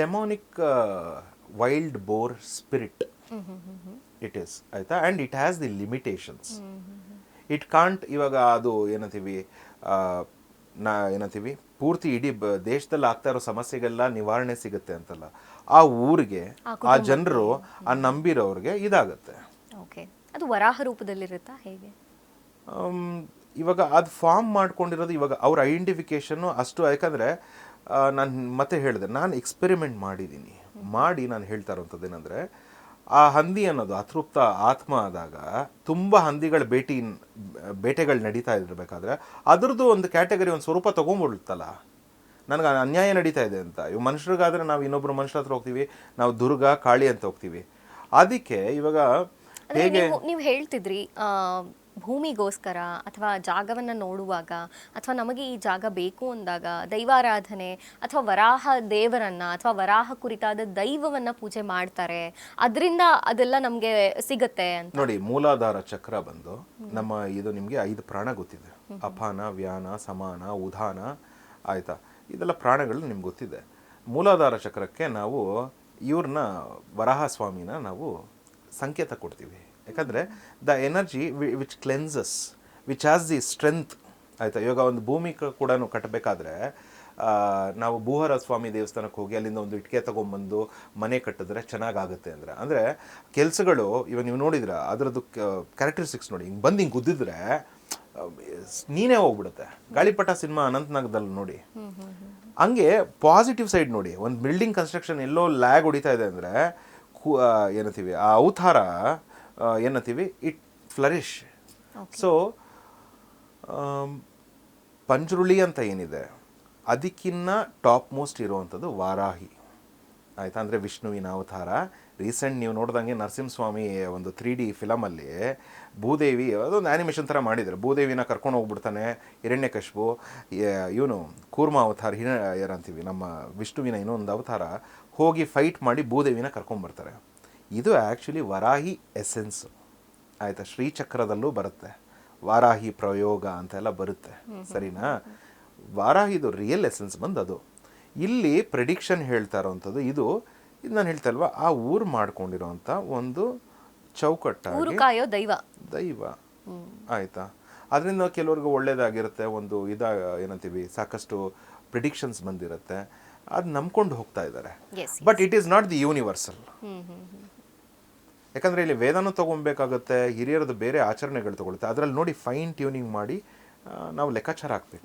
Dominic wild boar spirit it is ಆಯ್ತಾ. And it has the limitations. It can't ಇವಾಗ ಅದು ಏನಂತೀವಿ ಏನಂತೀವಿ ಪೂರ್ತಿ ಇಡೀ ದೇಶದಲ್ಲಿ ಆಗ್ತಾ ಇರೋ ಸಮಸ್ಯೆಗೆಲ್ಲ ನಿವಾರಣೆ ಸಿಗುತ್ತೆ ಅಂತಲ್ಲ. ಆ ಊರಿಗೆ ಆ ಜನರು ಆ ನಂಬಿರೋರಿಗೆ ಇದಾಗುತ್ತೆ. ಓಕೆ, ಅದು ವರಾಹ ರೂಪದಲ್ಲಿರುತ್ತಾ ಹೇಗೆ? ಇವಾಗ ಅದು ಫಾರ್ಮ್ ಮಾಡ್ಕೊಂಡಿರೋದು ಇವಾಗ ಅವ್ರ ಐಡೆಂಟಿಫಿಕೇಶನ್ನು ಅಷ್ಟು. ಯಾಕಂದರೆ ನಾನು ಮತ್ತೆ ಹೇಳಿದೆ, ನಾನು ಎಕ್ಸ್ಪೆರಿಮೆಂಟ್ ಮಾಡಿ ನಾನು ಹೇಳ್ತಾ ಇರೋಂಥದ್ದು ಏನಂದರೆ, ಆ ಹಂದಿ ಅನ್ನೋದು ಅತೃಪ್ತ ಆತ್ಮ ಆದಾಗ ತುಂಬ ಹಂದಿಗಳ ಬೇಟೆಗಳು ನಡೀತಾ ಇರಬೇಕಾದ್ರೆ ಅದರದ್ದು ಒಂದು ಕ್ಯಾಟಗರಿ, ಒಂದು ಸ್ವರೂಪ ತೊಗೊಂಡ್ಬಿಡ್ತಲ್ಲ. ನನಗೆ ಅನ್ಯಾಯ ನಡೀತಾ ಇದೆ ಅಂತ. ಇವು ಮನುಷ್ಯರಿಗಾದರೆ ನಾವು ಇನ್ನೊಬ್ಬರು ಮನುಷ್ಯರ ಹತ್ರ ಹೋಗ್ತೀವಿ, ನಾವು ದುರ್ಗ ಕಾಳಿ ಅಂತ ಹೋಗ್ತೀವಿ. ಅದಕ್ಕೆ ಇವಾಗ ಹೇಗೆ ನೀವು ಹೇಳ್ತಿದ್ರಿ, ಭೂಮಿಗೋಸ್ಕರ ಅಥವಾ ಜಾಗವನ್ನು ನೋಡುವಾಗ ಅಥವಾ ನಮಗೆ ಈ ಜಾಗ ಬೇಕು ಅಂದಾಗ ದೈವಾರಾಧನೆ ಅಥವಾ ವರಾಹ ದೇವರನ್ನ ಅಥವಾ ವರಾಹ ಕುರಿತಾದ ದೈವವನ್ನ ಪೂಜೆ ಮಾಡ್ತಾರೆ, ಅದರಿಂದ ಅದೆಲ್ಲ ನಮಗೆ ಸಿಗತ್ತೆ ಅಂತ. ನೋಡಿ, ಮೂಲಾಧಾರ ಚಕ್ರ ಬಂದು ನಮ್ಮ ಇದು ನಿಮಗೆ 5 ಪ್ರಾಣ ಗೊತ್ತಿದೆ. ಅಪಾನ, ವ್ಯಾನ, ಸಮಾನ, ಉದಾನ, ಆಯ್ತಾ, ಇದೆಲ್ಲ ಪ್ರಾಣಗಳು ನಿಮ್ಗೆ ಗೊತ್ತಿದೆ. ಮೂಲಾಧಾರ ಚಕ್ರಕ್ಕೆ ನಾವು ಇವ್ರನ್ನ ವರಾಹ ಸ್ವಾಮಿನ ನಾವು ಸಂಕೇತ ಕೊಡ್ತೀವಿ. ಯಾಕಂದರೆ the energy which cleanses, which has the strength, ಆಯಿತಾ. ಇವಾಗ ಒಂದು ಭೂಮಿ ಕೂಡ ಕಟ್ಟಬೇಕಾದ್ರೆ ನಾವು ಭೂಹರ ಸ್ವಾಮಿ ದೇವಸ್ಥಾನಕ್ಕೆ ಹೋಗಿ ಅಲ್ಲಿಂದ ಒಂದು ಇಟ್ಟಿಗೆ ತೊಗೊಂಬಂದು ಮನೆ ಕಟ್ಟಿದ್ರೆ ಚೆನ್ನಾಗಾಗುತ್ತೆ ಅಂದರೆ ಕೆಲಸಗಳು ಇವಾಗ ನೀವು ನೋಡಿದ್ರೆ ಅದರದ್ದು ಕ್ಯಾರೆಕ್ಟರಿಸ್ಟಿಕ್ಸ್ ನೋಡಿ, ಹಿಂಗೆ ಬಂದು ಹಿಂಗೆ ಗುದ್ದಿದ್ರೆ ನೀನೇ ಹೋಗ್ಬಿಡುತ್ತೆ. ಗಾಳಿಪಟ ಸಿನಿಮಾ ಅನಂತನಾಗದಲ್ಲಿ ನೋಡಿ, ಹಂಗೆ ಪಾಸಿಟಿವ್ ಸೈಡ್ ನೋಡಿ. ಒಂದು ಬಿಲ್ಡಿಂಗ್ ಕನ್ಸ್ಟ್ರಕ್ಷನ್ ಎಲ್ಲೋ ಲ್ಯಾಗ್ ಹೊಡಿತಾ ಇದೆ ಅಂದರೆ ಏನಂತೀವಿ, ಆ ಅವತಾರ ಏನಂತೀವಿ, ಇಟ್ ಫ್ಲರಿಶ್. ಸೊ ಪಂಜುರುಳಿ ಅಂತ ಏನಿದೆ ಅದಕ್ಕಿನ್ನ ಟಾಪ್ ಮೋಸ್ಟ್ ಇರುವಂಥದ್ದು ವಾರಾಹಿ, ಆಯಿತಾ. ಅಂದರೆ ವಿಷ್ಣುವಿನ ಅವತಾರ. ರೀಸೆಂಟ್ ನೀವು ನೋಡ್ದಂಗೆ ನರಸಿಂಹಸ್ವಾಮಿ ಒಂದು 3D ಫಿಲಮಲ್ಲಿ ಭೂದೇವಿ, ಅದೊಂದು ಆ್ಯನಿಮೇಷನ್ ಥರ ಮಾಡಿದ್ದಾರೆ. ಭೂದೇವಿನ ಕರ್ಕೊಂಡು ಹೋಗ್ಬಿಡ್ತಾನೆ ಹಿರಣ್ಯಕಶಿಪು. ಇವನು ಕೂರ್ಮ ಅವತಾರ ಏನಂತೀವಿ ನಮ್ಮ ವಿಷ್ಣುವಿನ ಇನ್ನೊಂದು ಅವತಾರ, ಹೋಗಿ ಫೈಟ್ ಮಾಡಿ ಭೂದೇವಿನ ಕರ್ಕೊಂಡ್ಬರ್ತಾರೆ. ಇದು ಆ್ಯಕ್ಚುಲಿ ವರಾಹಿ ಎಸೆನ್ಸು, ಆಯಿತಾ. ಶ್ರೀಚಕ್ರದಲ್ಲೂ ಬರುತ್ತೆ, ವಾರಾಹಿ ಪ್ರಯೋಗ ಅಂತೆಲ್ಲ ಬರುತ್ತೆ, ಸರಿನಾ. ವಾರಾಹಿದು ರಿಯಲ್ ಎಸೆನ್ಸ್ ಬಂದು ಅದು. ಇಲ್ಲಿ ಪ್ರೆಡಿಕ್ಷನ್ ಹೇಳ್ತಾ ಇರೋವಂಥದ್ದು ಇದು ನಾನು ಹೇಳ್ತಾ ಇಲ್ವಾ, ಆ ಊರು ಮಾಡ್ಕೊಂಡಿರೋವಂಥ ಒಂದು ಚೌಕಟ್ಟಾಗಿ ದೈವ, ಆಯಿತಾ. ಅದರಿಂದ ಕೆಲವ್ರಿಗೆ ಒಳ್ಳೇದಾಗಿರುತ್ತೆ, ಒಂದು ಏನಂತೀವಿ ಸಾಕಷ್ಟು ಪ್ರಿಡಿಕ್ಷನ್ಸ್ ಬಂದಿರುತ್ತೆ, ಅದು ನಂಬ್ಕೊಂಡು ಹೋಗ್ತಾ ಇದ್ದಾರೆ. But it is not the universal. ಯಾಕಂದರೆ ಇಲ್ಲಿ ವೇದನೂ ತೊಗೊಬೇಕಾಗುತ್ತೆ, ಹಿರಿಯರದ್ದು ಬೇರೆ ಆಚರಣೆಗಳು ತೊಗೊಳುತ್ತೆ. ಅದರಲ್ಲಿ ನೋಡಿ ಫೈನ್ ಟ್ಯೂನಿಂಗ್ ಮಾಡಿ ನಾವು ಲೆಕ್ಕಾಚಾರ ಹಾಕಬೇಕು.